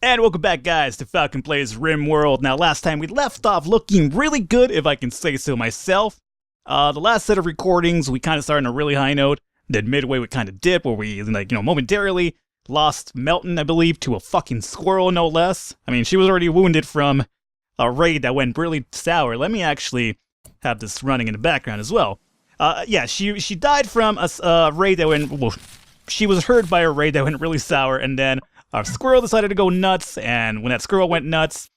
And welcome back, guys, to Falcon Plays Rimworld. Now, last time we left off looking really good, if I can say so myself. The last set of recordings, we kind of started on a really high note. Then midway, we kind of dipped, where we, momentarily lost Melton, I believe, to a fucking squirrel, no less. I mean, she was already wounded from a raid that went really sour. Let me actually have this running in the background as well. Yeah, she died from a raid that went, well, she was hurt by a raid that went really sour, and then our squirrel decided to go nuts, and when that squirrel went nuts,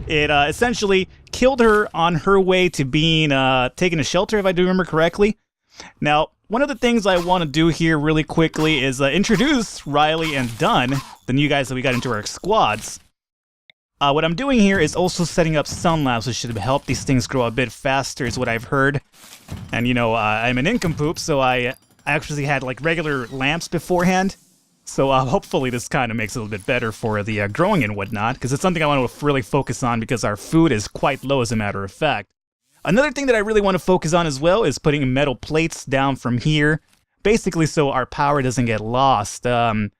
it essentially killed her on her way to being taken to shelter, if I do remember correctly. Now, one of the things I want to do here really quickly is introduce Riley and Dunn, the new guys that we got into our squads. What I'm doing here is also setting up sun labs, which should help these things grow a bit faster, is what I've heard. And, I'm an nincompoop, so I actually had, regular lamps beforehand. So hopefully this kind of makes it a little bit better for the growing and whatnot, because it's something I want to really focus on because our food is quite low, as a matter of fact. Another thing that I really want to focus on as well is putting metal plates down from here, basically so our power doesn't get lost. I'm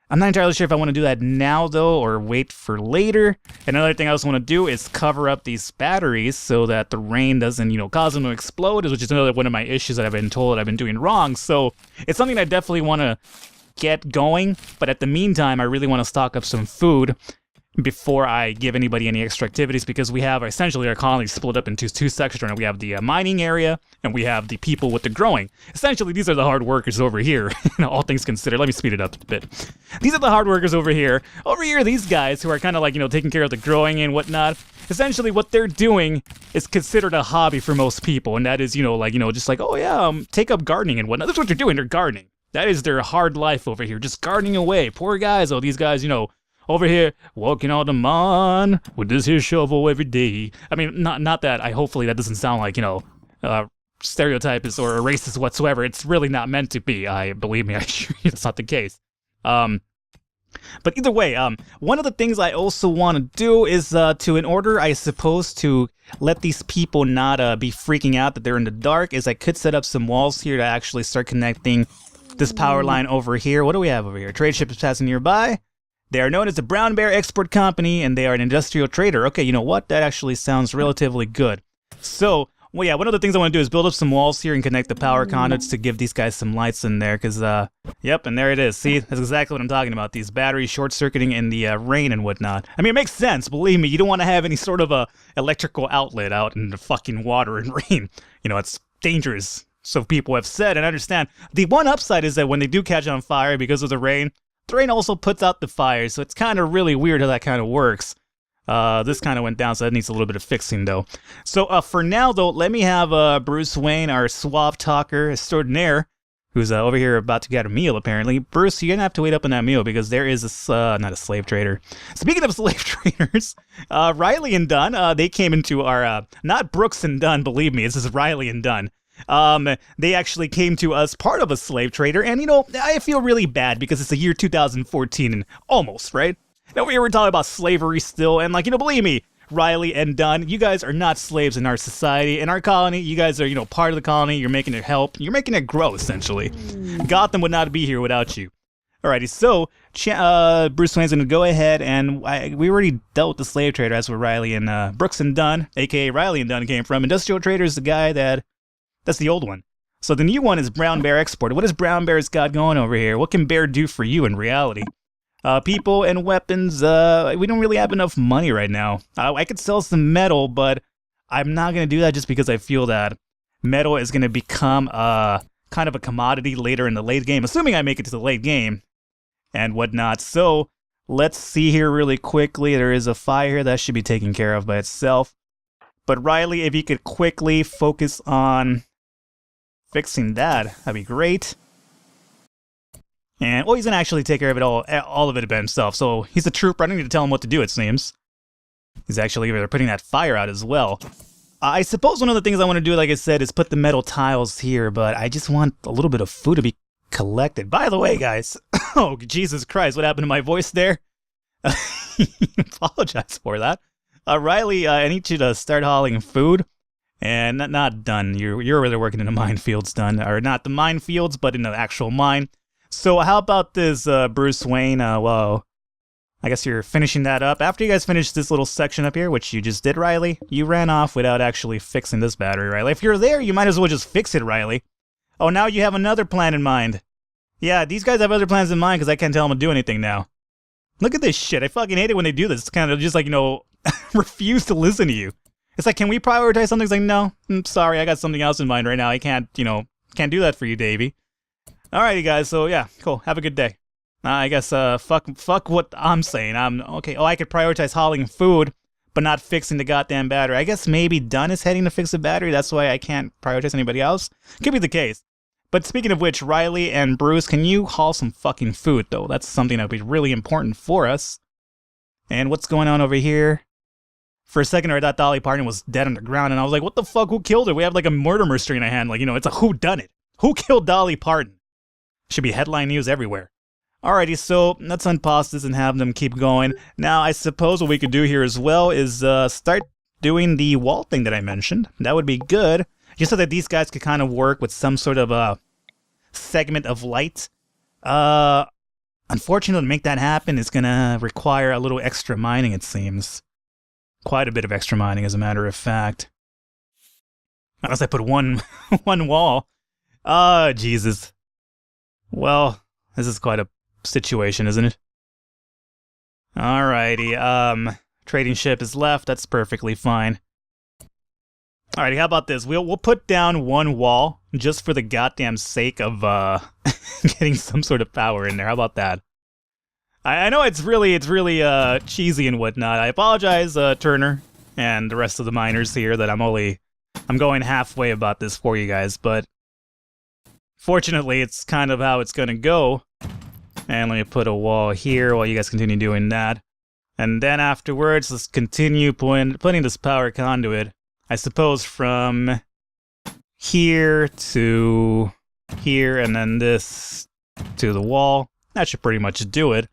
not entirely sure if I want to do that now, though, or wait for later. And another thing I also want to do is cover up these batteries so that the rain doesn't, cause them to explode, which is another one of my issues that I've been told I've been doing wrong. So it's something I definitely want to get going, but at the meantime, I really want to stock up some food before I give anybody any extra activities, because we have essentially our colony split up into two sections right now. We have the mining area, and we have the people with the growing. Essentially, these are the hard workers over here, all things considered. Let me speed it up a bit. These are the hard workers over here. Over here, these guys who are kind of taking care of the growing and whatnot. Essentially, what they're doing is considered a hobby for most people, and that is, take up gardening and whatnot. That's what they're doing. They're gardening. That is their hard life over here, just gardening away. Poor guys, these guys, over here, walking on the lawn with this here shovel every day. I mean, not that, hopefully that doesn't sound like, stereotypist or racist whatsoever. It's really not meant to be, believe me, I assure you, that's not the case. But either way, one of the things I also want to do is, in order, I suppose, to let these people not be freaking out that they're in the dark, is I could set up some walls here to actually start connecting this power line over here. What do we have over here? Trade ship is passing nearby. They are known as the Brown Bear Export Company, and they are an industrial trader. Okay, you know what? That actually sounds relatively good. So, well, yeah, one of the things I want to do is build up some walls here and connect the power conduits to give these guys some lights in there, because, yep, and there it is. See, that's exactly what I'm talking about. These batteries short-circuiting in the rain and whatnot. I mean, it makes sense. Believe me, you don't want to have any sort of a electrical outlet out in the fucking water and rain. It's dangerous. So people have said and understand. The one upside is that when they do catch on fire because of the rain also puts out the fire, so it's kind of really weird how that kind of works. This kind of went down, so that needs a little bit of fixing, though. So for now, though, let me have Bruce Wayne, our suave talker extraordinaire, who's over here about to get a meal, apparently. Bruce, you're going to have to wait up on that meal, because there is not a slave trader. Speaking of slave traders, Riley and Dunn, they came into our, not Brooks and Dunn, believe me, this is Riley and Dunn. They actually came to us part of a slave trader, and I feel really bad because it's the year 2014 and almost, right? Now we were talking about slavery still, and believe me, Riley and Dunn, you guys are not slaves in our society, in our colony. You guys are, part of the colony. You're making it help. You're making it grow, essentially. Gotham would not be here without you. Alrighty, so Bruce Wayne's gonna go ahead, and we already dealt with the slave trader. That's where Riley and Brooks and Dunn, aka Riley and Dunn, came from. Industrial trader is the guy that's the old one. So the new one is Brown Bear Export. What has Brown Bear's got going over here? What can Bear do for you in reality? People and weapons, we don't really have enough money right now. I could sell some metal, but I'm not going to do that just because I feel that metal is going to become kind of a commodity later in the late game, assuming I make it to the late game and whatnot. So let's see here really quickly. There is a fire here that should be taken care of by itself. But Riley, if you could quickly focus on fixing that'd be great. And, well, he's going to actually take care of it all of it by himself. So he's a trooper. I don't need to tell him what to do, it seems. He's actually putting that fire out as well. I suppose one of the things I want to do, like I said, is put the metal tiles here, but I just want a little bit of food to be collected. By the way, guys, oh, Jesus Christ, what happened to my voice there? Apologize for that. Riley, I need you to start hauling food. And not done. You're really working in the minefields, done. Or not the minefields, but in the actual mine. So how about this, Bruce Wayne? Well, I guess you're finishing that up. After you guys finish this little section up here, which you just did, Riley, you ran off without actually fixing this battery, Riley. If you're there, you might as well just fix it, Riley. Oh, now you have another plan in mind. Yeah, these guys have other plans in mind because I can't tell them to do anything now. Look at this shit. I fucking hate it when they do this. It's kind of just like, you know, refuse to listen to you. It's like, can we prioritize something? It's like, no, I'm sorry, I got something else in mind right now. I can't, you know, can't do that for you, Davey. Alrighty, guys, so yeah, cool. Have a good day. I guess, fuck what I'm saying. Okay, oh, I could prioritize hauling food, but not fixing the goddamn battery. I guess maybe Dunn is heading to fix the battery, that's why I can't prioritize anybody else. Could be the case. But speaking of which, Riley and Bruce, can you haul some fucking food, though? That's something that would be really important for us. And what's going on over here? For a second, I thought Dolly Parton was dead on the ground, and I was like, what the fuck, who killed her? We have like a murder mystery in our hand. Like, you know, it's a whodunit. Who killed Dolly Parton? Should be headline news everywhere. Alrighty, so let's unpause this and have them keep going. Now, I suppose what we could do here as well is start doing the wall thing that I mentioned. That would be good. Just so that these guys could kind of work with some sort of segment of light. Unfortunately, to make that happen is going to require a little extra mining, it seems. Quite a bit of extra mining, as a matter of fact. Unless I put one wall. Oh, Jesus. Well, this is quite a situation, isn't it? Alrighty, trading ship is left. That's perfectly fine. Alrighty, how about this? We'll put down one wall just for the goddamn sake of getting some sort of power in there. How about that? I know it's really cheesy and whatnot. I apologize, Turner and the rest of the miners here that I'm going halfway about this for you guys, but fortunately it's kind of how it's gonna go. And let me put a wall here while you guys continue doing that. And then afterwards, let's continue putting this power conduit, I suppose, from here to here, and then this to the wall. That should pretty much do it.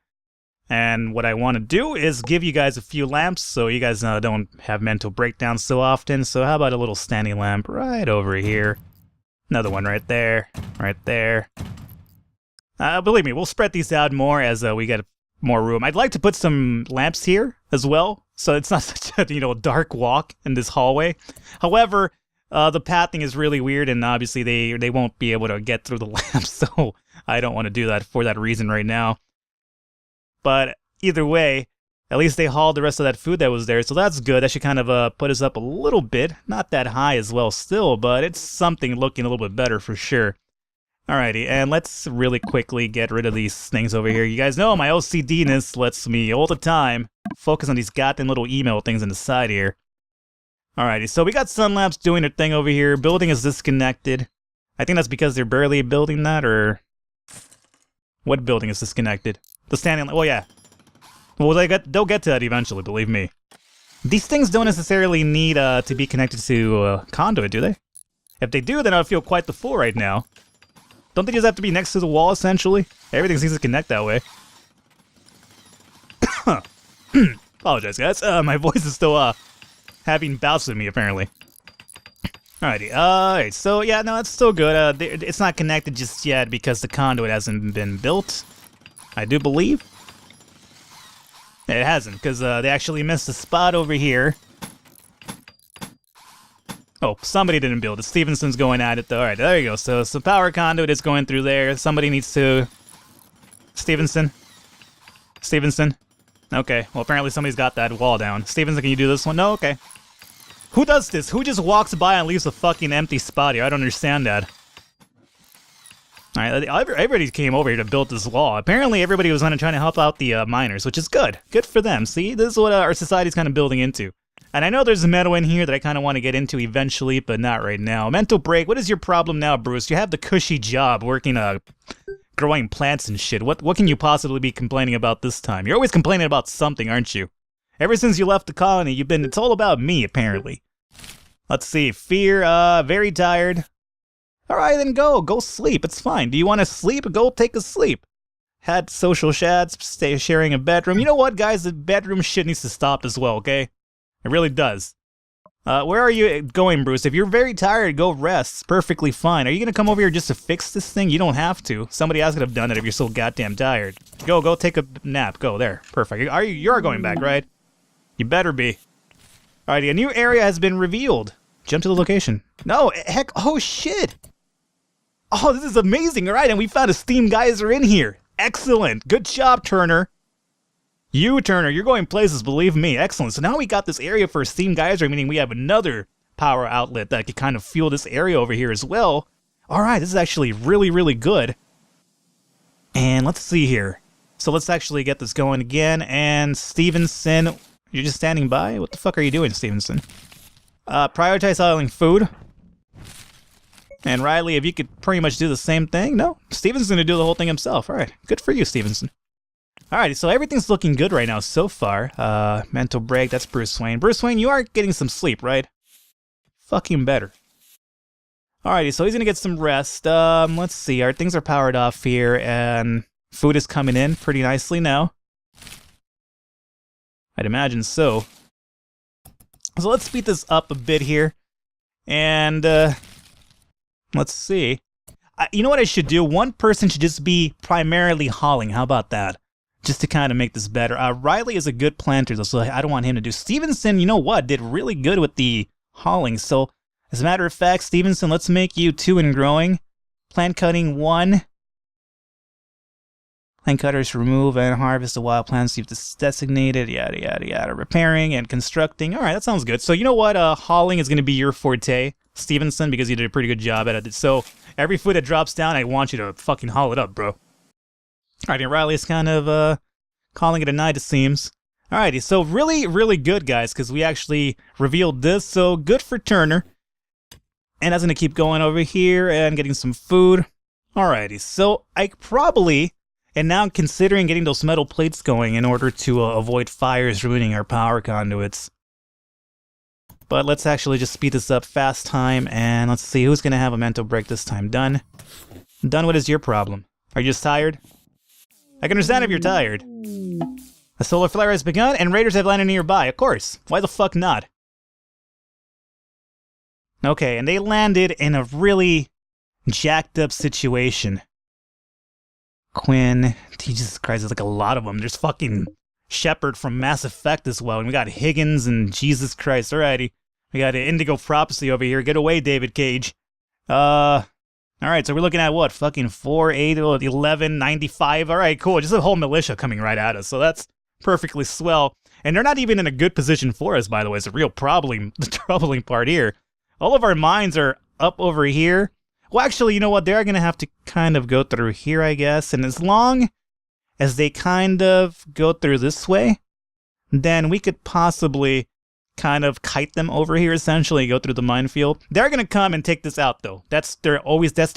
And what I want to do is give you guys a few lamps so you guys don't have mental breakdowns so often. So how about a little standing lamp right over here? Another one right there, right there. Believe me, we'll spread these out more as we get more room. I'd like to put some lamps here as well, so it's not such a, you know, dark walk in this hallway. However, the pathing is really weird, and obviously they won't be able to get through the lamps, so I don't want to do that for that reason right now. But either way, at least they hauled the rest of that food that was there, so that's good. That should kind of put us up a little bit. Not that high as well still, but it's something looking a little bit better for sure. Alrighty, and let's really quickly get rid of these things over here. You guys know my OCD-ness lets me all the time focus on these goddamn little email things on the side here. Alrighty, so we got sun lamps doing their thing over here. Building is disconnected. I think that's because they're barely building that, or... What building is disconnected? The standing... Oh, yeah. Well, they'll get to that eventually, believe me. These things don't necessarily need to be connected to conduit, do they? If they do, then I'll feel quite the fool right now. Don't they just have to be next to the wall, essentially? Everything seems to connect that way. Apologize, guys. My voice is still having bouts with me, apparently. Alrighty, alright, so yeah, no, it's still good. It's not connected just yet because the conduit hasn't been built, I do believe. It hasn't, because they actually missed a spot over here. Oh, somebody didn't build it. Stevenson's going at it, though. Alright, there you go. So power conduit is going through there. Somebody needs to... Stevenson? Stevenson? Okay, well, apparently somebody's got that wall down. Stevenson, can you do this one? No? Okay. Who does this? Who just walks by and leaves a fucking empty spot here? I don't understand that. Alright, everybody came over here to build this wall. Apparently everybody was trying to help out the miners, which is good. Good for them. See, this is what our society's kind of building into. And I know there's a metal in here that I kind of want to get into eventually, but not right now. Mental break. What is your problem now, Bruce? You have the cushy job working, growing plants and shit. What can you possibly be complaining about this time? You're always complaining about something, aren't you? Ever since you left the colony, it's all about me, apparently. Let's see. Fear, very tired. Alright, then go sleep. It's fine. Do you want to sleep? Go take a sleep. Had social shads, stay sharing a bedroom. You know what, guys? The bedroom shit needs to stop as well, okay? It really does. Where are you going, Bruce? If you're very tired, go rest. It's perfectly fine. Are you gonna come over here just to fix this thing? You don't have to. Somebody else could have done it if you're so goddamn tired. Go take a nap. Go, there. Perfect. You're going back, right? You better be. Alrighty, a new area has been revealed. Jump to the location. No, heck, oh shit! Oh, this is amazing, alright, and we found a steam geyser in here. Excellent. Good job, Turner. You, Turner, you're going places, believe me. Excellent. So now we got this area for a steam geyser, meaning we have another power outlet that could kind of fuel this area over here as well. Alright, this is actually really, really good. And let's see here. So let's actually get this going again. And Stevenson, you're just standing by? What the fuck are you doing, Stevenson? Prioritize selling food. And Riley, if you could pretty much do the same thing. No, Stevenson's gonna do the whole thing himself. Alright, good for you, Stevenson. Alrighty, so everything's looking good right now so far. Mental break, that's Bruce Wayne. Bruce Wayne, you are getting some sleep, right? Fucking better. Alrighty, so he's gonna get some rest. Let's see, our things are powered off here, and food is coming in pretty nicely now. I'd imagine so. So let's speed this up a bit here. And, let's see. You know what I should do? One person should just be primarily hauling. How about that? Just to kind of make this better. Riley is a good planter, though, so I don't want him to do. Stevenson, you know what, did really good with the hauling. So, as a matter of fact, Stevenson, let's make you 2 and growing. Plant cutting 1. Plant cutters remove and harvest the wild plants you've designated. Yada, yada, yada. Repairing and constructing. All right, that sounds good. So, you know what? Hauling is going to be your forte, Stevenson, because you did a pretty good job at it. So, every food that drops down, I want you to fucking haul it up, bro. Alrighty, Riley's kind of calling it a night, it seems. Alrighty, so really, really good, guys, because we actually revealed this, so good for Turner. And that's going to keep going over here and getting some food. Alrighty, so I probably am now considering getting those metal plates going in order to avoid fires ruining our power conduits. But let's actually just speed this up fast time, and let's see who's going to have a mental break this time. Done. Done, what is your problem? Are you just tired? I can understand if you're tired. A solar flare has begun, and raiders have landed nearby. Of course. Why the fuck not? Okay, and they landed in a really jacked up situation. Quinn, Jesus Christ, there's like a lot of them. There's fucking Shepard from Mass Effect as well, and we got Higgins and Jesus Christ. Alrighty. We got Indigo Prophecy over here. Get away, David Cage. Alright, so we're looking at what? Fucking 4, 8, 11, 95. Alright, cool. Just a whole militia coming right at us. So that's perfectly swell. And they're not even in a good position for us, by the way. It's a real problem, the troubling part here. All of our mines are up over here. Well, actually, you know what? They're going to have to kind of go through here, I guess. And as long as they kind of go through this way, then we could possibly kind of kite them over here, essentially, go through the minefield. They're gonna come and take this out, though. That's their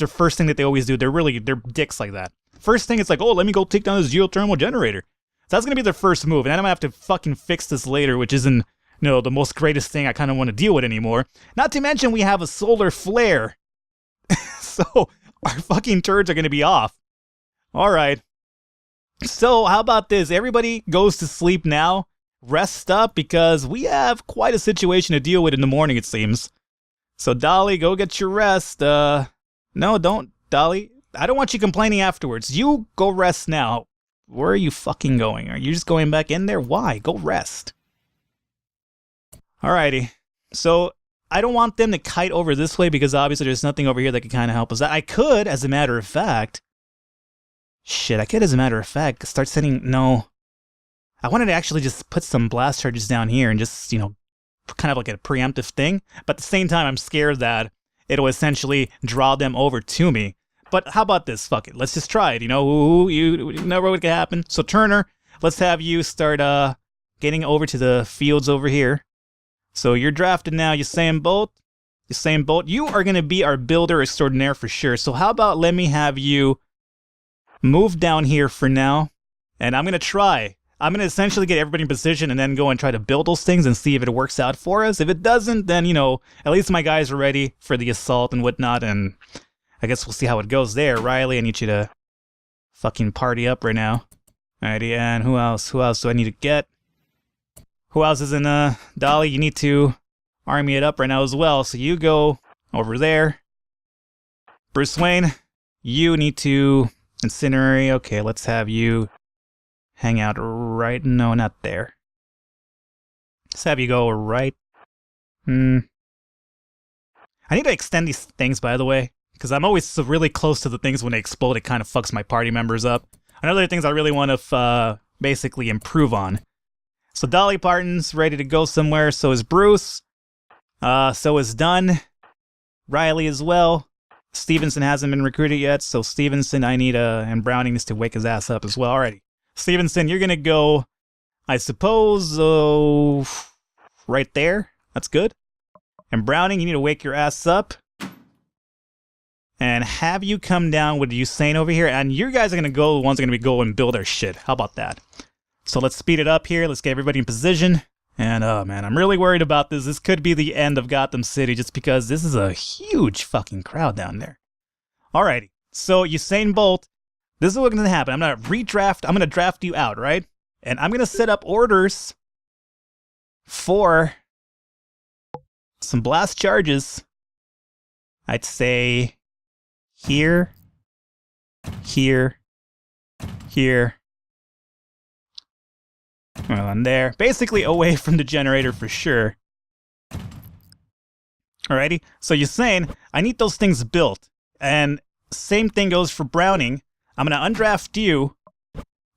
first thing that they always do. They're dicks like that. First thing, it's like, oh, let me go take down this geothermal generator. So that's gonna be their first move, and then I'm gonna have to fucking fix this later, which isn't, you know, the most greatest thing I kind of want to deal with anymore. Not to mention we have a solar flare. So our fucking turds are gonna be off. Alright. So how about this? Everybody goes to sleep now. Rest up, because we have quite a situation to deal with in the morning, it seems. So, Dolly, go get your rest. No, don't, Dolly. I don't want you complaining afterwards. You go rest now. Where are you fucking going? Are you just going back in there? Why? Go rest. Alrighty. So, I don't want them to kite over this way, because obviously there's nothing over here that can kind of help us. I could, as a matter of fact... Shit, I could, as a matter of fact, start sending... No... I wanted to actually just put some blast charges down here and just, you know, kind of like a preemptive thing. But at the same time, I'm scared that it'll essentially draw them over to me. But how about this? Fuck it. Let's just try it. You know, you never what could happen. So Turner, let's have you start getting over to the fields over here. So you're drafted now, Usain Bolt. Usain Bolt, you are going to be our builder extraordinaire for sure. So how about let me have you move down here for now. And I'm going to try. I'm going to essentially get everybody in position and then go and try to build those things and see if it works out for us. If it doesn't, then, you know, at least my guys are ready for the assault and whatnot, and I guess we'll see how it goes there. Riley, I need you to fucking party up right now. Alrighty, and who else? Who else do I need to get? Who else is in, Dolly, you need to army it up right now as well. So you go over there. Bruce Wayne, you need to incinerate. Okay, let's have you hang out right... No, not there. Let's have you go right... I need to extend these things, by the way, because I'm always so really close to the things when they explode. It kind of fucks my party members up. Another things I really want to basically improve on. So Dolly Parton's ready to go somewhere. So is Bruce. So is Dunn. Riley as well. Stevenson hasn't been recruited yet, so Stevenson, I need and Browning needs to wake his ass up as well. Alrighty. Stevenson, you're gonna go, I suppose, right there. That's good. And Browning, you need to wake your ass up. And have you come down with Usain over here. And you guys are gonna go, the ones that are gonna be go and build our shit. How about that? So let's speed it up here. Let's get everybody in position. And, oh man, I'm really worried about this. This could be the end of Gotham City just because this is a huge fucking crowd down there. Alrighty. So, Usain Bolt, this is what's going to happen. I'm going to redraft. I'm going to draft you out, right? And I'm going to set up orders for some blast charges. I'd say here, here, here. Well, and there. Basically away from the generator for sure. Alrighty. So you're saying, I need those things built. And same thing goes for Browning. I'm going to undraft you.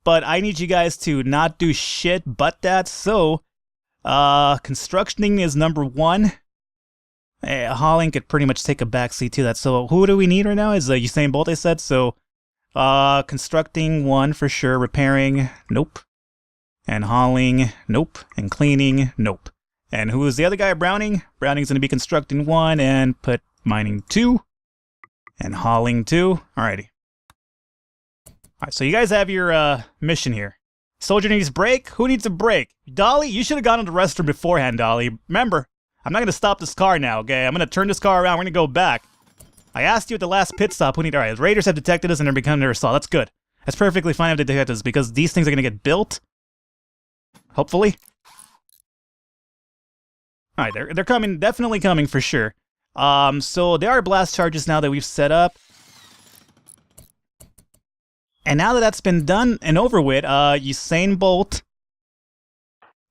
But I need you guys to not do shit but that. So, constructioning is number 1. Hauling could pretty much take a backseat to that. So who do we need right now? Is Usain Bolt, I said. So, constructing 1 for sure. Repairing, nope. And hauling, nope. And cleaning, nope. And who is the other guy, Browning? Browning's going to be constructing 1 and put mining 2. And hauling 2. Alrighty. Alright, so you guys have your mission here. Soldier needs a break? Who needs a break? Dolly, you should have gone to the restroom beforehand, Dolly. Remember, I'm not going to stop this car now, okay? I'm going to turn this car around. We're going to go back. I asked you at the last pit stop who need... Alright, the Raiders have detected us and they're becoming their assault. That's good. That's perfectly fine if they detect us because these things are going to get built. Hopefully. Alright, they're coming, definitely coming for sure. So there are blast charges now that we've set up. And now that that's been done and over with, Usain Bolt,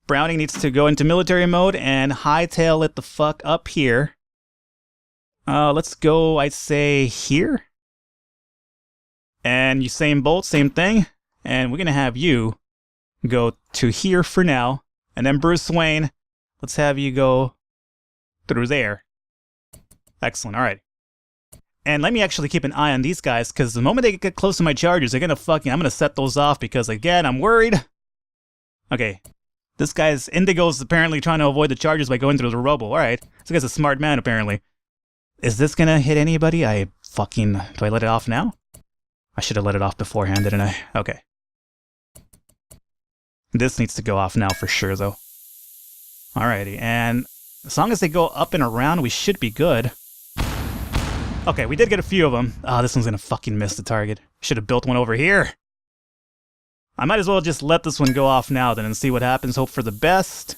Browning needs to go into military mode and hightail it the fuck up here. Let's go, I'd say, here. And Usain Bolt, same thing. And we're gonna have you go to here for now. And then Bruce Wayne, let's have you go through there. Excellent, alright. And let me actually keep an eye on these guys, because the moment they get close to my chargers, they're gonna fucking... I'm gonna set those off, because again, I'm worried. Okay. This guy's... Indigo's apparently trying to avoid the chargers by going through the rubble. Alright. This guy's a smart man, apparently. Is this gonna hit anybody? Do I let it off now? I should have let it off beforehand, didn't I? Okay. This needs to go off now for sure, though. Alrighty, and as long as they go up and around, we should be good. Okay, we did get a few of them. Ah, this one's gonna fucking miss the target. Should have built one over here. I might as well just let this one go off now then and see what happens. Hope for the best.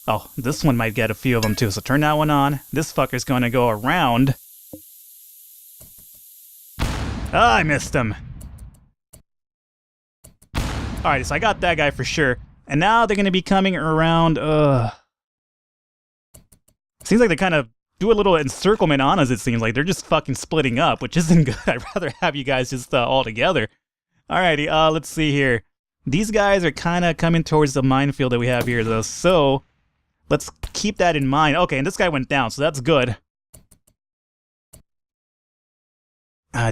Oh, this one might get a few of them too, so turn that one on. This fucker's gonna go around. Ah, I missed him. Alright, so I got that guy for sure. And now they're gonna be coming around, Seems like they kind of do a little encirclement on us, it seems like. They're just fucking splitting up, which isn't good. I'd rather have you guys just all together. Alrighty, let's see here. These guys are kind of coming towards the minefield that we have here, though. So, let's keep that in mind. Okay, and this guy went down, so that's good.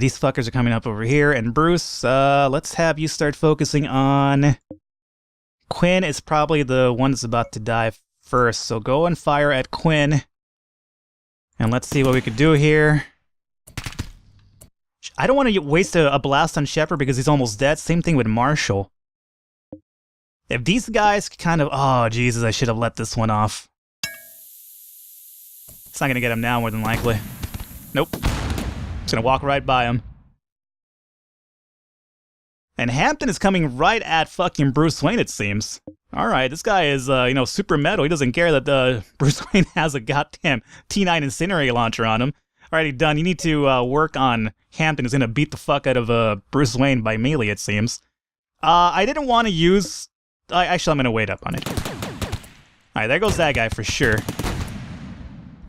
These fuckers are coming up over here. And Bruce, let's have you start focusing on... Quinn is probably the one that's about to die first, so go and fire at Quinn. And let's see what we could do here. I don't want to waste a blast on Shepard because he's almost dead. Same thing with Marshall. If these guys kind of... Oh, Jesus, I should have let this one off. It's not going to get him now, more than likely. Nope. Just going to walk right by him. And Hampton is coming right at fucking Bruce Wayne, it seems. Alright, this guy is, super metal. He doesn't care that Bruce Wayne has a goddamn T9 incinerator launcher on him. Alrighty, done. You need to work on Hampton, who's gonna beat the fuck out of Bruce Wayne by melee, it seems. I didn't want to use... actually, I'm gonna wait up on it. Alright, there goes that guy for sure.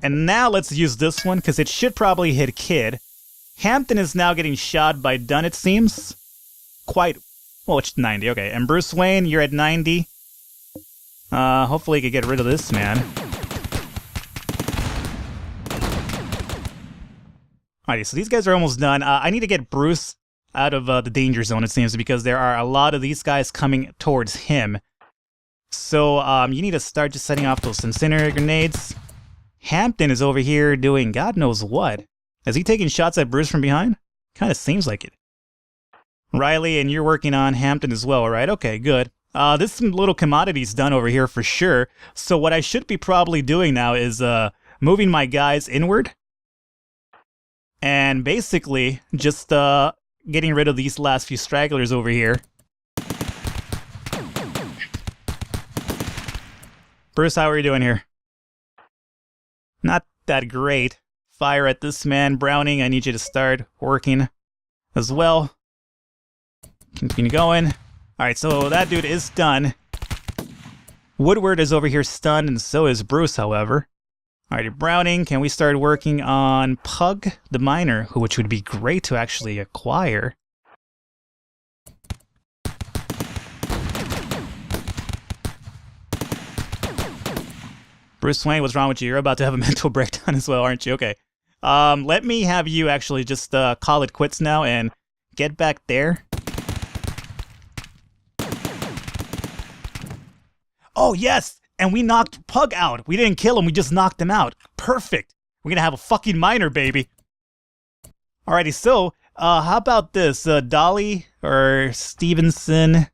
And now let's use this one, because it should probably hit Kid. Hampton is now getting shot by Dunn, it seems. Quite... Well, it's 90, okay. And Bruce Wayne, you're at 90. Hopefully you can get rid of this man. Alrighty, so these guys are almost done. I need to get Bruce out of the danger zone, it seems, because there are a lot of these guys coming towards him. So, you need to start just setting off those incinerator grenades. Hampton is over here doing God knows what. Is he taking shots at Bruce from behind? Kinda seems like it. Riley, and you're working on Hampton as well, right? Okay, good. This little commodity's done over here for sure. So what I should be probably doing now is moving my guys inward. And basically just getting rid of these last few stragglers over here. Bruce, how are you doing here? Not that great. Fire at this man. Browning, I need you to start working as well. Continue going. Alright, so that dude is done. Woodward is over here stunned, and so is Bruce, however. Alrighty, Browning, can we start working on Pug, the miner, which would be great to actually acquire. Bruce Wayne, what's wrong with you? You're about to have a mental breakdown as well, aren't you? Okay. Let me have you actually just call it quits now and get back there. Oh, yes! And we knocked Pug out. We didn't kill him, we just knocked him out. Perfect! We're gonna have a fucking miner, baby. Alrighty, so, how about this? Dolly or Stevenson?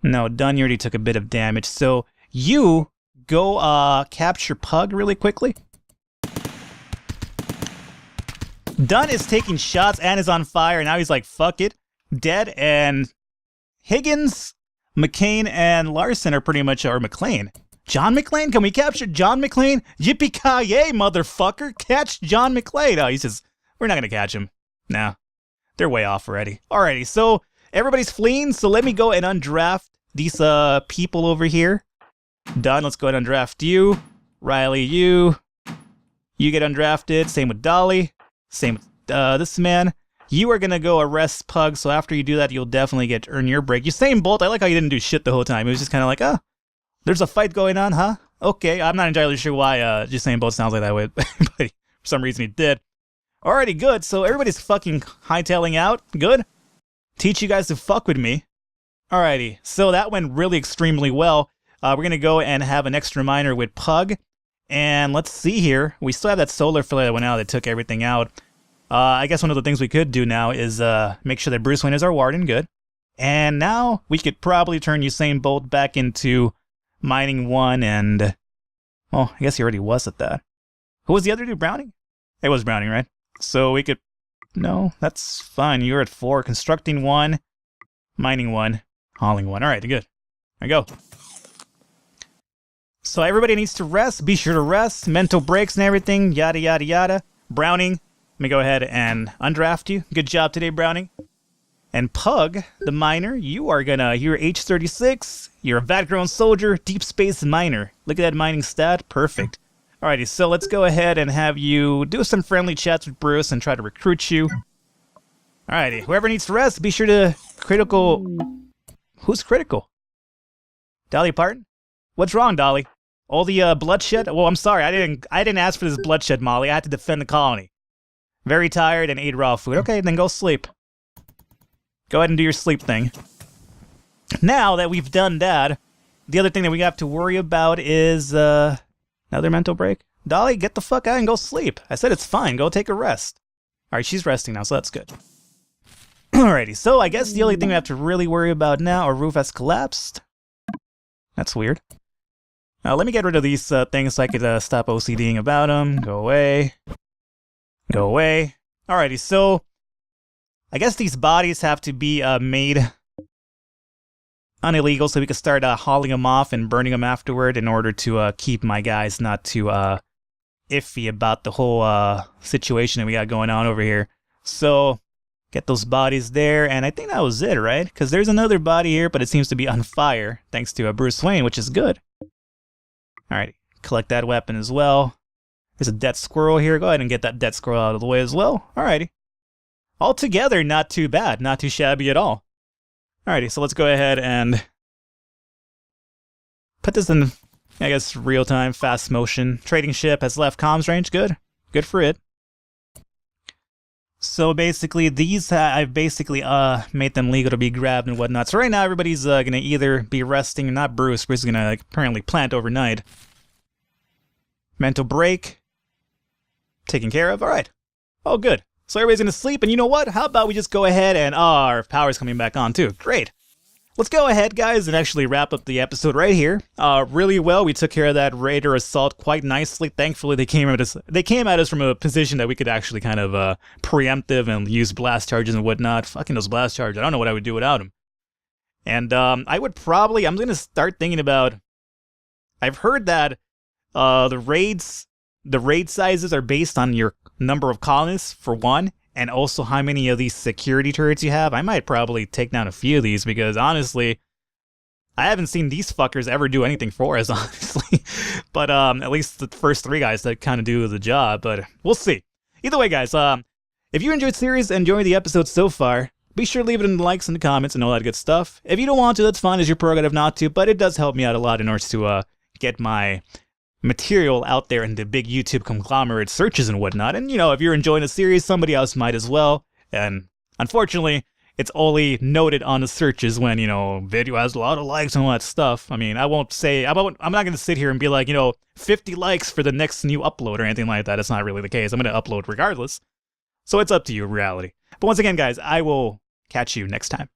No, Dunn already took a bit of damage, so you go capture Pug really quickly. Dunn is taking shots and is on fire. Now he's like, fuck it. Dead. And Higgins, McCain, and Larson are pretty much... Or McClane. John McClane? Can we capture John McClane? Yippee-ki-yay, motherfucker. Catch John McClane. Oh, he says, we're not going to catch him. No. They're way off already. Alrighty, so everybody's fleeing. So let me go and undraft these people over here. Dunn, let's go ahead and undraft you. Riley, you get undrafted. Same with Dolly. Same with this man. You are gonna go arrest Pug, so after you do that, you'll definitely earn your break. Usain Bolt, I like how you didn't do shit the whole time. It was just kind of like, oh, there's a fight going on, huh? Okay, I'm not entirely sure why Usain Bolt sounds like that way, but for some reason he did. Alrighty, good. So everybody's fucking hightailing out. Good. Teach you guys to fuck with me. Alrighty, so that went really extremely well. We're gonna go and have an extra miner with Pug. And let's see here. We still have that solar flare that went out that took everything out. I guess one of the things we could do now is make sure that Bruce Wayne is our warden. Good. And now we could probably turn Usain Bolt back into mining 1 and... Well, I guess he already was at that. Who was the other dude? Browning? It was Browning, right? So we could... No, that's fine. You're at 4. Constructing 1, mining 1, hauling 1. Alright, good. There we go. So everybody needs to rest. Be sure to rest. Mental breaks and everything. Yada, yada, yada. Browning, let me go ahead and undraft you. Good job today, Browning. And Pug, the miner, you're age 36. You're a vat-grown soldier, deep space miner. Look at that mining stat. Perfect. Alrighty, so let's go ahead and have you do some friendly chats with Bruce and try to recruit you. Alrighty, whoever needs to rest, be sure to critical... Who's critical? Dolly Parton? What's wrong, Dolly? All the bloodshed? Well, I'm sorry, I didn't ask for this bloodshed, Molly. I had to defend the colony. Very tired and ate raw food. Okay, then go sleep. Go ahead and do your sleep thing. Now that we've done that, the other thing that we have to worry about is another mental break. Dolly, get the fuck out and go sleep. I said it's fine. Go take a rest. Alright, she's resting now, so that's good. Alrighty, so I guess the only thing we have to really worry about now, our roof has collapsed. That's weird. Now, let me get rid of these things so I could stop OCDing about them. Go away. Go away. Alrighty, so... I guess these bodies have to be made unillegal, so we can start hauling them off and burning them afterward in order to keep my guys not too iffy about the whole situation that we got going on over here. So get those bodies there, and I think that was it, right? Because there's another body here, but it seems to be on fire, thanks to Bruce Wayne, which is good. Alright, collect that weapon as well. There's a dead squirrel here. Go ahead and get that dead squirrel out of the way as well. Alrighty. Altogether, not too bad. Not too shabby at all. Alrighty, so let's go ahead and put this in, I guess, real-time, fast motion. Trading ship has left comms range. Good. Good for it. So basically, these, I've basically made them legal to be grabbed and whatnot. So right now, everybody's going to either be resting, not Bruce. Bruce is going to apparently plant overnight. Mental break. Taken care of. Alright. Oh, good. So everybody's going to sleep, and you know what? How about we just go ahead and, our power's coming back on too. Great. Let's go ahead, guys, and actually wrap up the episode right here. Really well. We took care of that raider assault quite nicely. Thankfully, they came at us from a position that we could actually kind of preemptive and use blast charges and whatnot. Fucking those blast charges. I don't know what I would do without them. And I would probably, I'm going to start thinking about, I've heard that the raid sizes are based on your number of colonists, for one, and also how many of these security turrets you have. I might probably take down a few of these, because honestly, I haven't seen these fuckers ever do anything for us, honestly. But at least the first three guys that kind of do the job, but we'll see. Either way, guys, if you enjoyed the series and enjoyed the episode so far, be sure to leave it in the likes and the comments and all that good stuff. If you don't want to, that's fine, it's your prerogative not to, but it does help me out a lot in order to get my material out there in the big YouTube conglomerate searches and whatnot. And, you know, if you're enjoying the series, somebody else might as well. And unfortunately, it's only noted on the searches when, you know, video has a lot of likes and all that stuff. I mean, I'm not going to sit here and be like, you know, 50 likes for the next new upload or anything like that. It's not really the case. I'm going to upload regardless. So it's up to you, reality. But once again, guys, I will catch you next time.